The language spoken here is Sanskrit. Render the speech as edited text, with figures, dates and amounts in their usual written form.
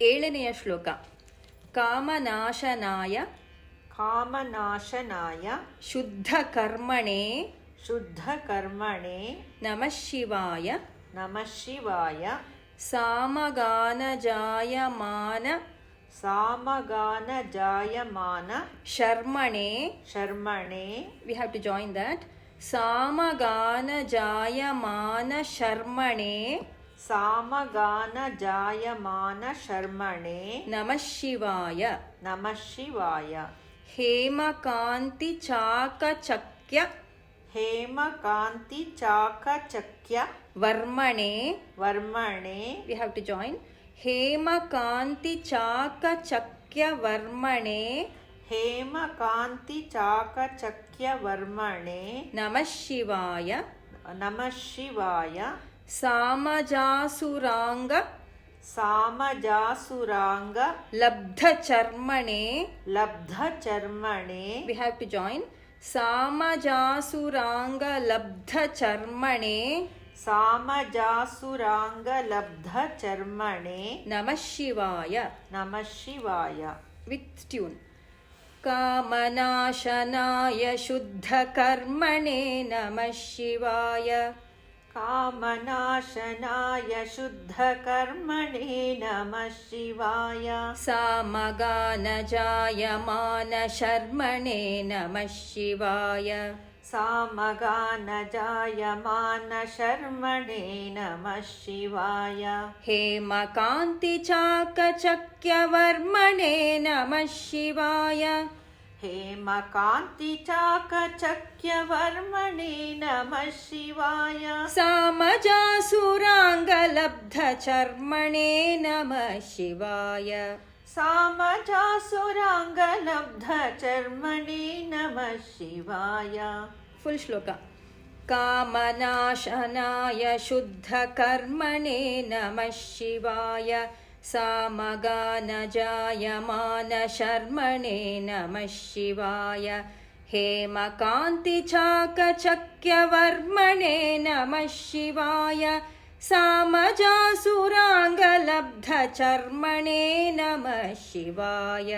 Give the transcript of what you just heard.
ಏಳನೆಯ ಶ್ಲೋಕ. ಕಾಮನಾಶನಾಯ ಕಾಮನಾಶನಾಯ ಶುದ್ಧಕರ್ಮಣೇ ಶುದ್ಧಕರ್ಮಣೆ ನಮಃ ಶಿವಾಯ ನಮಃ ಶಿವಾಯ ಸಾಮಗಾನಜಾಯಮಾನ ಸಾಮಗಾನಜಾಯಮಾನ ಶರ್ಮಣೇ. ಶರ್ಮಣೆ. We have to join that. ಸಾಮಗಾನಜಾಯಮಾನ ಶರ್ಮಣೇ ಸಾಮಗಾನಜಾಯಮಾನ ಶರ್ಮಣೆ ನಮಃ ಶಿವಾಯ ನಮಃ ಶಿವಾಯ ಹೇಮಕಾಂತಿ ಚಾಕಚಕ್ಯ ಹೇಮಕಾಂತಿ ಚಾಕಚಕ್ಯ ವರ್ಮಣೇ. ವರ್ಮಣೆ. We have to join. ಹೇಮಕಾಂತಿ ಚಾಕಚಕ್ಯ ವರ್ಮಣೇ ಹೇಮಕಾಂತಿ ಚಾಕಚಕ್ಯ ವರ್ಮಣೆ ನಮಃ ಶಿವಾಯ ನಮಃ ಶಿವಾಯ ಸಾಮಜಾಸುರಾಂಗ ಸಾಮಜಾಸುರಾಂಗ ಲಬ್ಧಚರ್ಮಣೇ. ಲಬ್ಧಚರ್ಮಣೆ. We have to join. ಸಾಮಜಾಸುರಾಂಗ ಲಬ್ಧಚರ್ಮಣೇ ಸಾಮಜಾಸುರಾಂಗ ಲಬ್ಧಚರ್ಮಣೆ ನಮಃ ಶಿವಾಯ. ನಮಃ ಶಿವಾಯ. With tune. ಕಾಮನಾಶನಾಯ ಶುದ್ಧಕರ್ಮಣೇ ನಮಃ ಶಿವಾಯ ಕಾಮನಾಶನಾಯ ಶುದ್ಧಕರ್ಮಣೆ ನಮಃ ಶಿವಾಯ ಸಾಮಗಾನಜಾಯಮಾನ ಶರ್ಮಣೇ ನಮಃ ಶಿವಾಯ ಸಾಮಗಾನಜಾಯಮಾನ ಶರ್ಮಣೆ ನಮಃ ಶಿವಾಯ ಹೇಮಕಾಂತಿ ಚಾಕಚಕ್ಯ ವರ್ಮಣೇ ನಮಃ ಶಿವಾಯ ಹೇಮಕಾಂತಿ ಚಾಕಚಕ್ಯ ವರ್ಮಣೆ ನಮಃ ಶಿವಾಯ ಸಾಮಜಾಸುರಾಂಗ ಲಬ್ಧಚರ್ಮಣೇ ನಮಃ ಶಿವಾಯ ಸಾಮಜಾಸುರಾಂಗ ಲಬ್ಧಚರ್ಮಣೆ ನಮಃ ಶಿವಾಯ. ಫುಲ್ ಶ್ಲೋಕ. ಕಾಮನಾಶನಾಯ ಶುದ್ಧಕರ್ಮಣೇ ನಮಃ ಶಿವಾಯ ಸಾಮಗಾನಜಾಯಮಾನ ಶರ್ಮಣೇ ನಮಃ ಶಿವಾಯ ಹೇಮಕಾಂತಿ ಚಾಕಚಕ್ಯ ವರ್ಮಣೇ ನಮಃ ಶಿವಾಯ ಸಾಮಜಾಸುರಾಂಗ ಲಬ್ಧಚರ್ಮಣೇ ನಮಃ ಶಿವಾಯ.